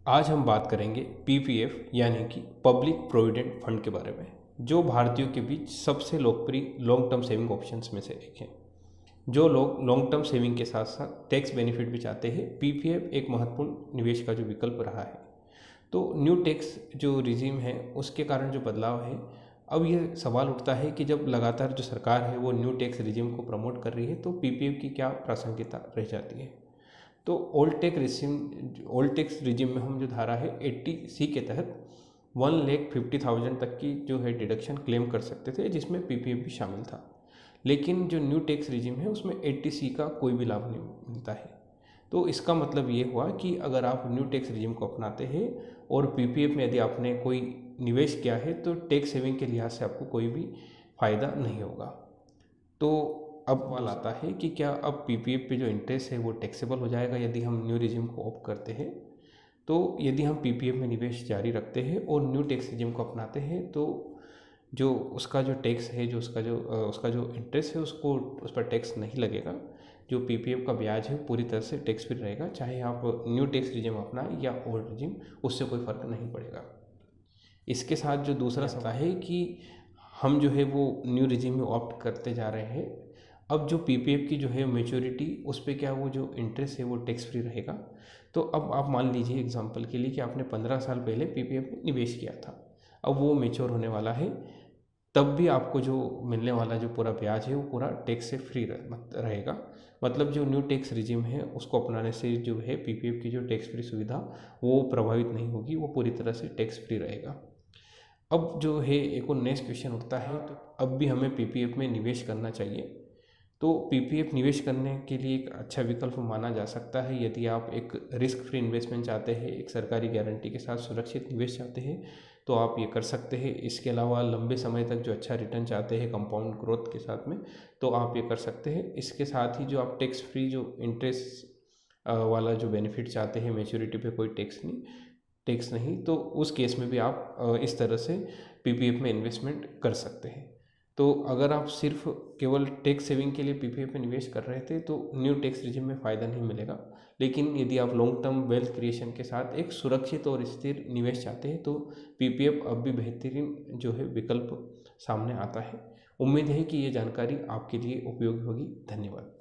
आज हम बात करेंगे पीपीएफ यानी कि पब्लिक प्रोविडेंट फंड के बारे में, जो भारतीयों के बीच सबसे लोकप्रिय लॉन्ग टर्म सेविंग ऑप्शंस में से एक है। जो लोग लॉन्ग टर्म सेविंग के साथ साथ टैक्स बेनिफिट भी चाहते हैं, पीपीएफ एक महत्वपूर्ण निवेश का जो विकल्प रहा है। तो न्यू टैक्स जो रिजीम है उसके कारण जो बदलाव है, अब ये सवाल उठता है कि जब लगातार जो सरकार है वो न्यू टैक्स रिजीम को प्रमोट कर रही है, तो पीपीएफ की क्या प्रासंगिकता रह जाती है। तो ओल्ड टैक्स रिजिम में हम जो धारा है 80C के तहत 1,50,000 तक की जो है डिडक्शन क्लेम कर सकते थे, जिसमें पीपीएफ भी शामिल था। लेकिन जो न्यू टैक्स रिजिम है उसमें 80C का कोई भी लाभ नहीं मिलता है। तो इसका मतलब ये हुआ कि अगर आप न्यू टैक्स रिजिम को अपनाते हैं और पीपीएफ में यदि आपने कोई निवेश किया है, तो टैक्स सेविंग के लिहाज से आपको कोई भी फ़ायदा नहीं होगा। तो अब सवाल आता है कि क्या अब पीपीएफ पे जो इंटरेस्ट है वो टैक्सेबल हो जाएगा यदि हम न्यू रिजिम को ऑप्ट करते हैं। तो यदि हम पीपीएफ में निवेश जारी रखते हैं और न्यू टैक्स रिजिम को अपनाते हैं, तो जो उसका जो टैक्स है, जो उसका जो इंटरेस्ट है, उसको उस पर टैक्स नहीं लगेगा। जो पीपीएफ का ब्याज है पूरी तरह से टैक्स फ्री रहेगा, चाहे आप न्यू टैक्स रिजिम अपनाएं या ओल्ड रिजिम, उससे कोई फ़र्क नहीं पड़ेगा। इसके साथ जो दूसरा सवाल है कि हम जो है वो न्यू रिजिम में ऑप्ट करते जा रहे हैं, अब जो पीपीएफ की जो है मैच्योरिटी, उस पे क्या वो जो इंटरेस्ट है वो टैक्स फ्री रहेगा। तो अब आप मान लीजिए एग्जांपल के लिए कि आपने 15 साल पहले पीपीएफ में निवेश किया था, अब वो मैच्योर होने वाला है, तब भी आपको जो मिलने वाला जो पूरा ब्याज है वो पूरा टैक्स से फ्री रहेगा। मतलब जो न्यू टैक्स रिजिम है उसको अपनाने से जो है पीपीएफ की जो टैक्स फ्री सुविधा वो प्रभावित नहीं होगी, वो पूरी तरह से टैक्स फ्री रहेगा। अब जो है एक और नेक्स्ट क्वेश्चन उठता है, तो अब भी हमें पीपीएफ में निवेश करना चाहिए। तो पीपीएफ निवेश करने के लिए एक अच्छा विकल्प माना जा सकता है यदि आप एक रिस्क फ्री इन्वेस्टमेंट चाहते हैं, एक सरकारी गारंटी के साथ सुरक्षित निवेश चाहते हैं, तो आप ये कर सकते हैं। इसके अलावा लंबे समय तक जो अच्छा रिटर्न चाहते हैं कंपाउंड ग्रोथ के साथ में, तो आप ये कर सकते हैं। इसके साथ ही जो आप टैक्स फ्री जो इंटरेस्ट वाला जो बेनिफिट चाहते हैं, मैच्योरिटी पे कोई टैक्स नहीं, तो उस केस में भी आप इस तरह से पीपीएफ में इन्वेस्टमेंट कर सकते हैं। तो अगर आप सिर्फ केवल टैक्स सेविंग के लिए पीपीएफ में निवेश कर रहे थे, तो न्यू टैक्स रिजिम में फ़ायदा नहीं मिलेगा। लेकिन यदि आप लॉन्ग टर्म वेल्थ क्रिएशन के साथ एक सुरक्षित और स्थिर निवेश चाहते हैं, तो पीपीएफ अब भी बेहतरीन जो है विकल्प सामने आता है। उम्मीद है कि ये जानकारी आपके लिए उपयोगी होगी। धन्यवाद।